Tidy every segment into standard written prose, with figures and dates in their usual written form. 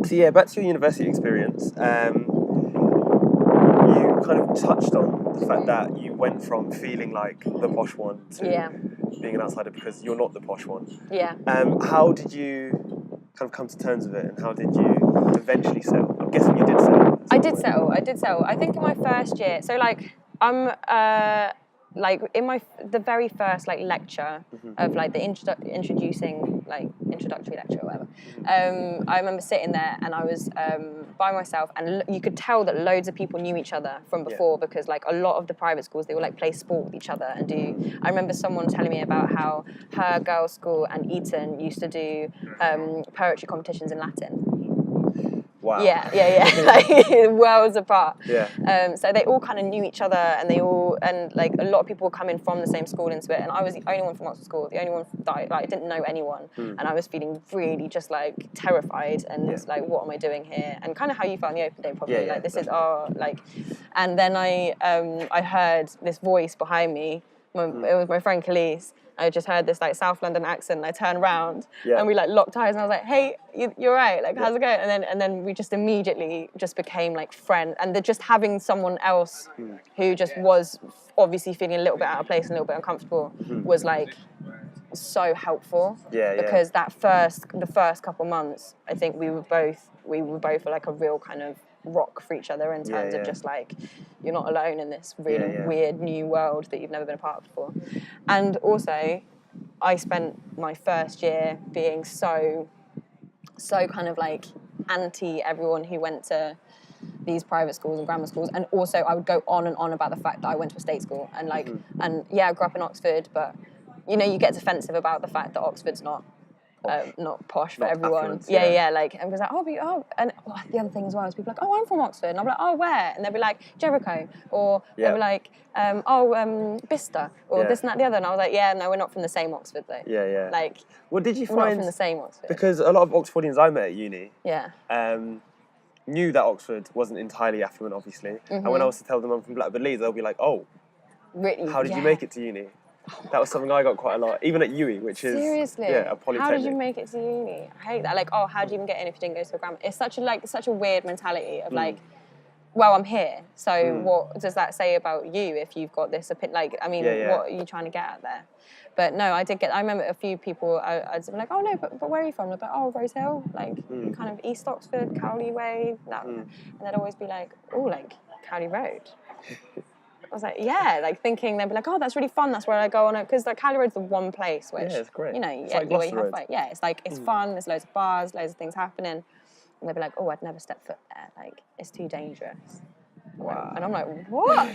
So yeah, back to your university experience. You kind of touched on the fact that you went from feeling like the posh one to being an outsider because you're not the posh one. Yeah. How did you kind of come to terms with it, and how did you eventually settle? I'm guessing you did settle. I did settle. I think in my first year, so like I'm like in the very first like lecture of like the introductory lecture or whatever. I remember sitting there and I was by myself, and you could tell that loads of people knew each other from before because like a lot of the private schools, they will like play sport with each other and do. I remember someone telling me about how her girls' school and Eton used to do poetry competitions in Latin. Wow. Yeah, like worlds apart. Yeah. So they all kind of knew each other, and like a lot of people were coming from the same school into it, and I was the only one from Oxford School, the only one that I didn't know anyone, and I was feeling really just like terrified and like, what am I doing here? And kind of how you felt on the open day, probably like this definitely. Is and then I heard this voice behind me. It was my friend Khalees. I just heard this like South London accent, and I turned around and we like locked eyes, and I was like, "Hey, you're right. Like, how's it going?" And then we just immediately just became like friends, and just having someone else who just was obviously feeling a little bit out of place and a little bit uncomfortable was like so helpful. Because the first couple months, I think we were both like a real kind of rock for each other in terms of just like, you're not alone in this really weird new world that you've never been a part of before. And also I spent my first year being so kind of like anti everyone who went to these private schools and grammar schools, and also I would go on and on about the fact that I went to a state school and like and I grew up in Oxford, but you know, you get defensive about the fact that Oxford's not posh for everyone. Like, and was like, and the other thing as well is people are like, I'm from Oxford, and I'm like, where? And they'll be like, Jericho, or they'll be like, Bicester, or this and that, the other, and I was like, no, we're not from the same Oxford though. Like, what did you find? We're not from the same Oxford. Because a lot of Oxfordians I met at uni, knew that Oxford wasn't entirely affluent, obviously, and when I was to tell them I'm from Blackbird Leeds, they'll be like, really? How did you make it to uni? That was something I got quite a lot, even at UE, which is a polytechnic. How did you make it to uni? I hate that. Like, how do you even get in if you didn't go to a grammar? It's such a weird mentality of like, well, I'm here, so what does that say about you if you've got this opinion? Like, I mean, what are you trying to get at there? But no, I remember a few people, I'd be like, no, but where are you from? They'd be like, Rose Hill, like kind of East Oxford, Cowley way. And they'd always be like, like Cowley Road. I was like, like thinking they'd be like, that's really fun. That's where I go on it, because like Cowley Road's the one place which it's great. You know, it's like Gloucester Road. It's like it's fun. There's loads of bars, loads of things happening, and they'd be like, I'd never step foot there. Like, it's too dangerous. Wow. And I'm like, what?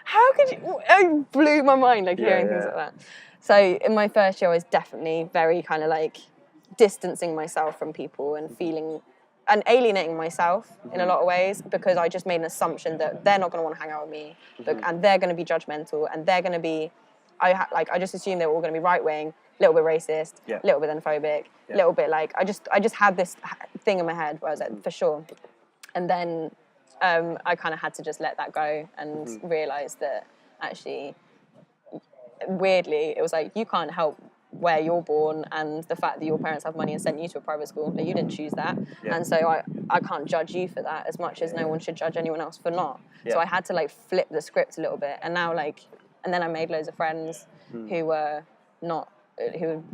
How could you? It blew my mind, like hearing things like that. So in my first year, I was definitely very kind of like distancing myself from people and feeling. And alienating myself in a lot of ways, because I just made an assumption that they're not going to want to hang out with me, and they're going to be judgmental, and they're going to be, I just assumed they were all going to be right wing, a little bit racist, a little bit xenophobic, a little bit like I just had this thing in my head where I was like, for sure, and then I kind of had to just let that go and realise that actually, weirdly, it was like, you can't help where you're born and the fact that your parents have money and sent you to a private school. Like, you didn't choose that. And so I can't judge you for that as much as no one should judge anyone else for not. So I had to like flip the script a little bit, and now and then I made loads of friends who were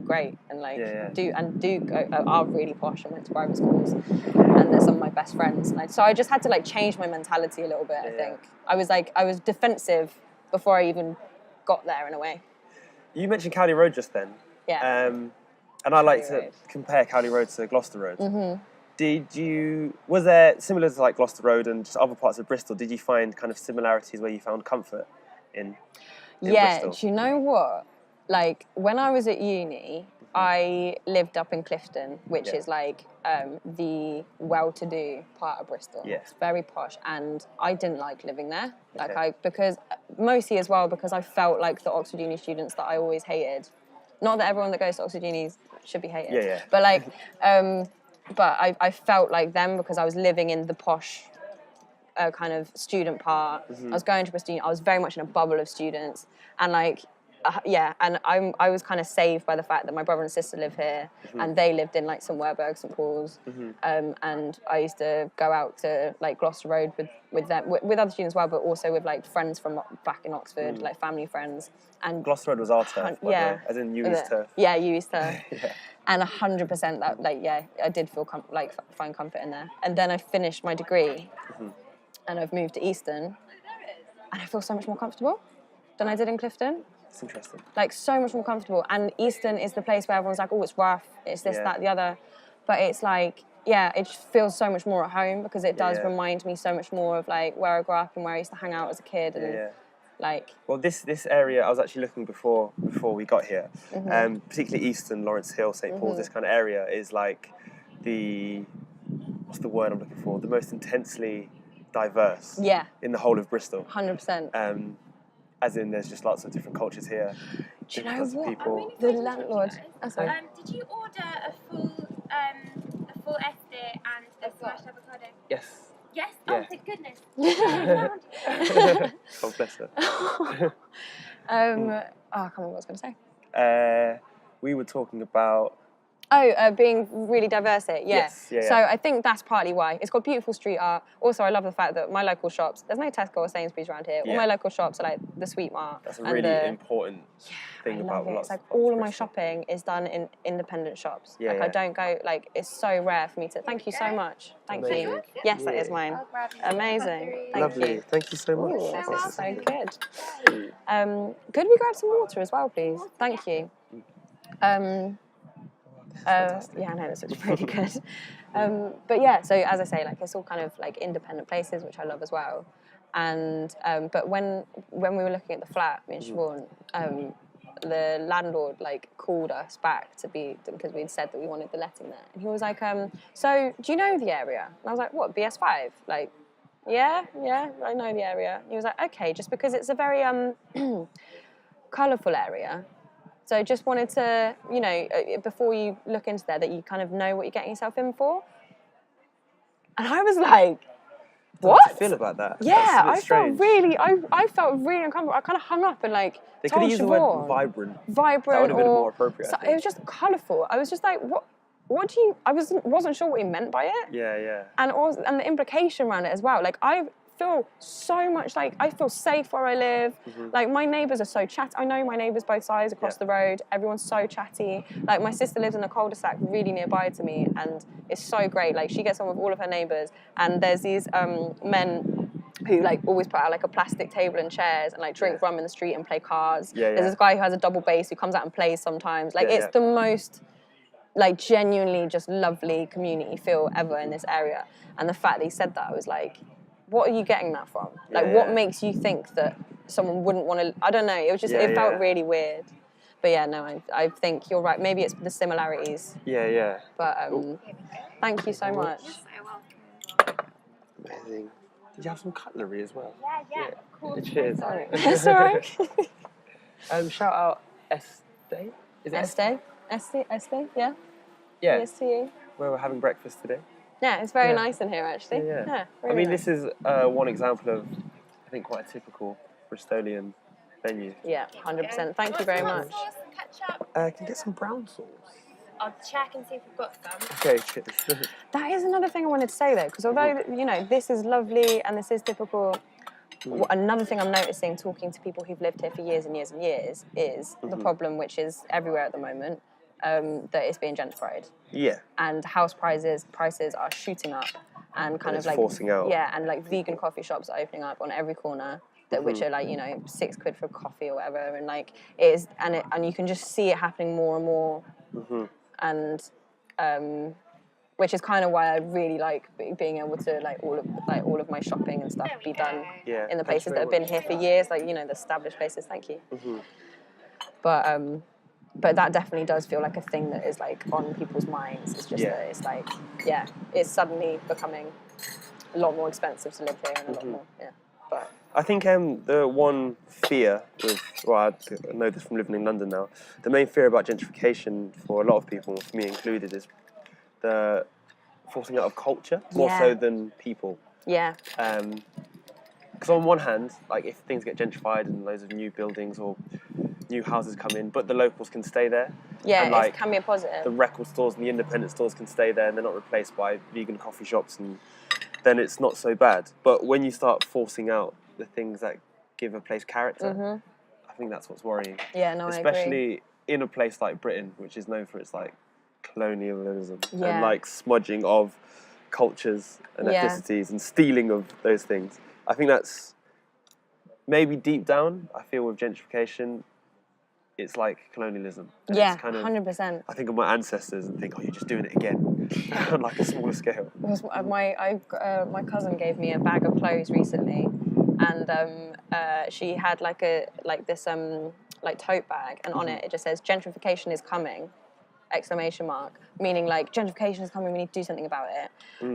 great and like are really posh and went to private schools, and they're some of my best friends. So I just had to like change my mentality a little bit. I think I was defensive before I even got there in a way. You mentioned Cowley Road just then. Yeah. And I like to compare Cowley Road to Gloucester Road. Was there, similar to like Gloucester Road and just other parts of Bristol, did you find kind of similarities where you found comfort in Bristol? Do you know what? Like, when I was at uni, I lived up in Clifton, which is like the well-to-do part of Bristol. It's very posh, and I didn't like living there. Because mostly as well because I felt like the Oxford Uni students that I always hated. Not that everyone that goes to Oxford Unis should be hated. But like, but I felt like them because I was living in the posh kind of student part. I was going to Bristol Uni. I was very much in a bubble of students, and like Yeah, and I was kind of saved by the fact that my brother and sister live here, and they lived in like St Werburgh, St Paul's, and I used to go out to like Gloucester Road with them, with other students as well, but also with like friends from back in Oxford, like family friends. And Gloucester Road was our turf, by the way, as in UE's turf. Yeah, UE's turf. Yeah. And 100% that, like, yeah, I did feel find comfort in there. And then I finished my degree, and I've moved to Easton, and I feel so much more comfortable than I did in Clifton. It's interesting. Like, so much more comfortable. And Easton is the place where everyone's like, oh, it's rough, it's this, that, the other. But it's like, yeah, it just feels so much more at home, because it does remind me so much more of like where I grew up and where I used to hang out as a kid. And like, well, this area, I was actually looking before we got here, particularly Easton, Lawrence Hill, St Paul's, this kind of area is like what's the word I'm looking for? The most intensely diverse in the whole of Bristol. 100%. As in, there's just lots of different cultures here. Do you know what? People. The landlord. Did you order a full Este and a smashed avocado? Yes. Yes? Yeah. Oh, thank goodness. God bless her. I can't remember what I was going to say. We were talking about... being really diverse here, Yes, So I think that's partly why. It's got beautiful street art. Also, I love the fact that my local shops, there's no Tesco or Sainsbury's around here. All my local shops are like the Sweet Mart. That's a really important thing about lots. It's like all of my shopping is done in independent shops. I don't go, like, it's so rare for me to... Thank you so much. Thank you. Yes, that is mine. Amazing. Thank you. Thank you so much. Ooh, this is so good. Could we grab some water as well, please? Thank you. Yeah, no, this looks really good. But yeah, so as I say, like, it's all kind of like independent places, which I love as well. And but when we were looking at the flat, me and Siobhan, the landlord like called us back because we'd said that we wanted the letting there, and he was like, so do you know the area? And I was like, what, BS5? Like, yeah, I know the area. He was like, okay, just because it's a very colourful area. So just wanted to, you know, before you look into there, that you kind of know what you're getting yourself in for. And I was like, what? How do you feel about that? Yeah, I felt really uncomfortable. I kind of hung up and like they could have used the word vibrant. That would have been more appropriate. So it was just colourful. I was just like, what do you? I wasn't sure what he meant by it. Yeah. And the implication around it as well. Like, I feel so much like I feel safe where I live. Like, my neighbours are so chatty. I know my neighbours both sides across the road. Everyone's so chatty. Like, my sister lives in a cul-de-sac really nearby to me, and it's so great. Like, she gets on with all of her neighbours, and there's these men who like always put out like a plastic table and chairs and like drink rum in the street and play cards. There's this guy who has a double bass who comes out and plays sometimes. Like, it's the most like genuinely just lovely community feel ever in this area. And the fact that he said that, I was like, what are you getting that from? Like, what makes you think that someone wouldn't want to... I don't know. It was just... it felt really weird. But yeah, no, I think you're right. Maybe it's the similarities. Yeah. But thank you so much. You're so welcome. Amazing. Did you have some cutlery as well? Yeah, of course. Cheers. Sorry. It's all right. Shout out Este. Is it Este? Yeah? Yeah. Yes to you. Where we're having breakfast today. Yeah, it's very nice in here, actually. Yeah. Really I mean, nice. this is one example of, I think, quite a typical Bristolian venue. Yeah, 100%. Thank you very much. Sauce and ketchup? Can you get some brown sauce? I'll check and see if we've got some. Okay, cheers. That is another thing I wanted to say, though, because although, you know, this is lovely and this is typical, another thing I'm noticing talking to people who've lived here for years and years and years is the problem, which is everywhere at the moment, that is being gentrified. Yeah. And house prices are shooting up, and kind of like forcing out. Yeah, and like vegan coffee shops are opening up on every corner, which are like, you know, £6 for coffee or whatever, and like it is, and you can just see it happening more and more, and which is kind of why I really like being able to like all of my shopping and stuff be done in the places that have been here for years, like, you know, the established places. Thank you. But that definitely does feel like a thing that is like on people's minds. It's just that it's like, it's suddenly becoming a lot more expensive to live here and a lot more, But I think the one fear I know this from living in London now, the main fear about gentrification for a lot of people, for me included, is the forcing out of culture, more so than people. Yeah. Because on one hand, like, if things get gentrified and loads of new buildings or new houses come in, but the locals can stay there. Yeah, and, it can be a positive. The record stores and the independent stores can stay there, and they're not replaced by vegan coffee shops, and then it's not so bad. But when you start forcing out the things that give a place character, I think that's what's worrying. Yeah, no, I agree. Especially in a place like Britain, which is known for its like colonialism and like smudging of cultures and ethnicities and stealing of those things. I think that's maybe deep down, I feel with gentrification, it's like colonialism. And Yeah, it's kind of, 100%. I think of my ancestors and think, oh, you're just doing it again on like a smaller scale. My cousin gave me a bag of clothes recently, and she had like this tote bag, and on it just says gentrification is coming, ! Meaning like gentrification is coming, we need to do something about it.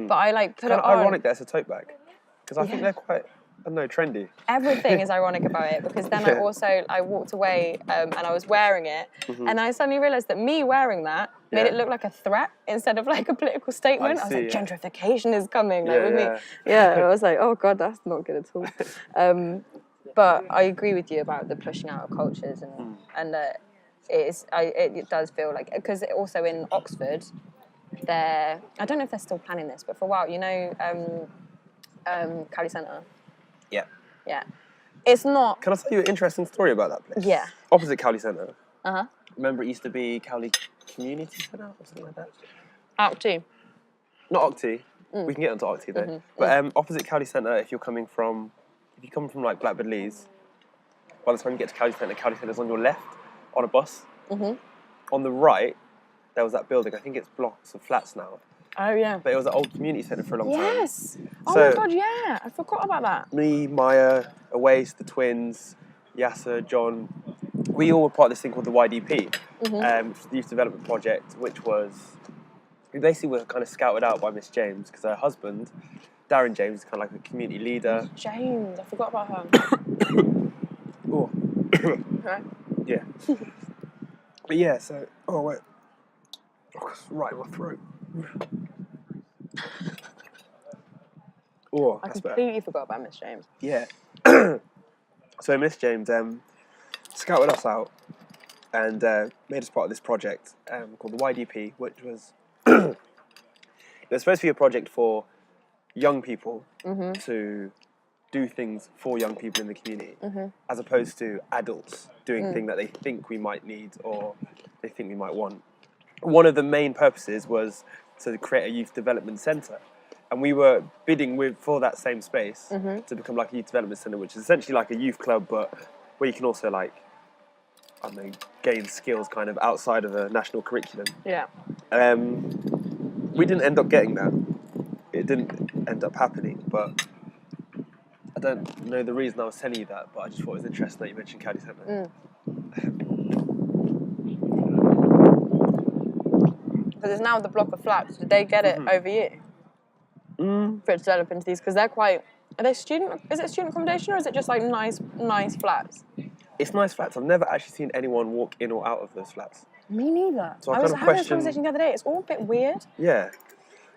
But I like put it on. It's ironic that it's a tote bag, because I think they're quite, I don't know, trendy. Everything is ironic about it, because then I walked away and I was wearing it, and I suddenly realised that me wearing that made it look like a threat instead of like a political statement. I was like, gentrification is coming, like with me. Yeah, I was like, oh God, that's not good at all. But I agree with you about the pushing out of cultures, and it does feel like, because also in Oxford, I don't know if they're still planning this, but for a while, you know, Cowley Centre. Yeah. Yeah. It's not... Can I tell you an interesting story about that place? Yeah. Opposite Cowley Centre. Uh-huh. Remember it used to be Cowley Community Centre or something like that? Octy. Not Octy. We can get onto Octy though. But opposite Cowley Centre, if you come from like Blackbird Leys, by the time you get to Cowley Centre's on your left on a bus. On the right, there was that building. I think it's blocks of flats now. Oh, yeah. But it was an old community centre for a long time. Yes. Oh, my God, yeah. I forgot about that. Me, Maya, Awais, the twins, Yasser, John, we all were part of this thing called the YDP, which was the Youth Development Project, which was, we basically were kind of scouted out by Miss James, because her husband, Darren James, is kind of like a community leader. James, I forgot about her. Oh. Okay. Yeah. But yeah, so, oh, wait. Oh, it's right in my throat. Oh, I that's completely better. forgot about Miss James. Yeah. So Miss James scouted us out and made us part of this project called the YDP, which was it was supposed to be a project for young people to do things for young people in the community, as opposed to adults doing things that they think we might need or they think we might want. One of the main purposes was to create a youth development centre, and we were bidding for that same space to become like a youth development centre, which is essentially like a youth club, but where you can also like, I don't know, gain skills kind of outside of a national curriculum. Yeah. We didn't end up getting that. It didn't end up happening, but I don't know the reason I was telling you that, but I just thought it was interesting that you mentioned Cowley Centre. Because it's now the block of flats. Did they get it over you? For it to develop into these? Because they're quite... Are they student... Is it student accommodation, or is it just like nice flats? It's nice flats. I've never actually seen anyone walk in or out of those flats. Me neither. So I was having this conversation the other day. It's all a bit weird. Yeah.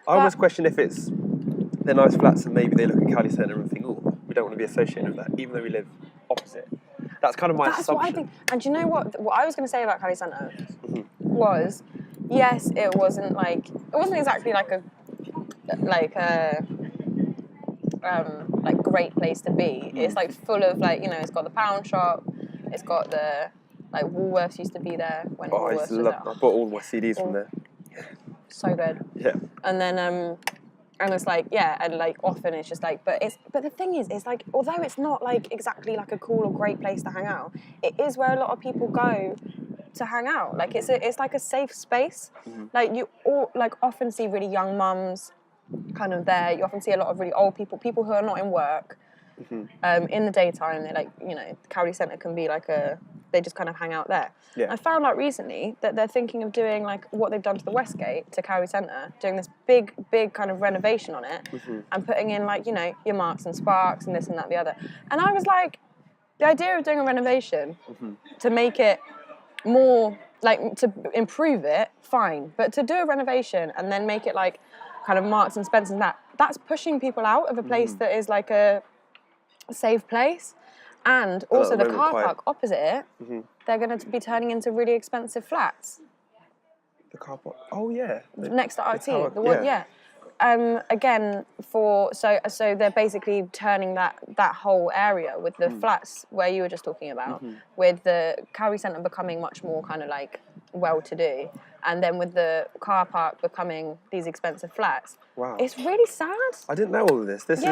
I almost question if it's they're nice flats and maybe they look at Cowley Centre and think, oh, we don't want to be associated with that, even though we live opposite. That's kind of my assumption. That's what I think. And do you know what? What I was going to say about Cowley Centre was, yes, it wasn't exactly like a great place to be. It's like full of like, you know, it's got the pound shop, it's got the like Woolworths used to be there when Woolworths was I bought all my CDs from there. So good. Yeah. And then and it's like, yeah, and like often it's just like, but the thing is, it's like, although it's not like exactly like a cool or great place to hang out, it is where a lot of people go to hang out. Like it's like a safe space. Like you all like often see really young mums kind of there. You often see a lot of really old people who are not in work. In the daytime, they like, you know, Cowley Centre can be like they just kind of hang out there. Yeah. I found out recently that they're thinking of doing like what they've done to the Westgate to Cowley Centre, doing this big kind of renovation on it and putting in like, you know, your Marks and Sparks and this and that and the other. And I was like, the idea of doing a renovation to make it more, like to improve it, fine. But to do a renovation and then make it like kind of Marks and Spencer and that's pushing people out of a place that is like a safe place. And also the car park opposite it, they're going to be turning into really expensive flats. The car park. Oh yeah. Next to RT, tower, the one, yeah. Again, so they're basically turning that whole area with the flats where you were just talking about, with the Cowrie Centre becoming much more kind of like well-to-do, and then with the car park becoming these expensive flats. Wow. It's really sad. I didn't know all of this. This is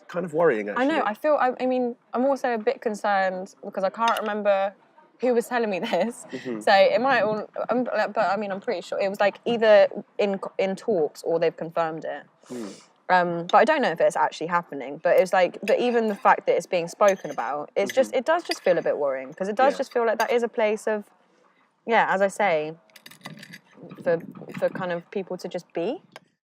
kind of worrying, actually. I know. I mean, I'm also a bit concerned because I can't remember who was telling me this. So it might all, but I mean, I'm pretty sure it was like either in talks or they've confirmed it. But I don't know if it's actually happening. But it's like, but even the fact that it's being spoken about, it's just, it does just feel a bit worrying because it does just feel like that is a place of, as I say, for kind of people to just be.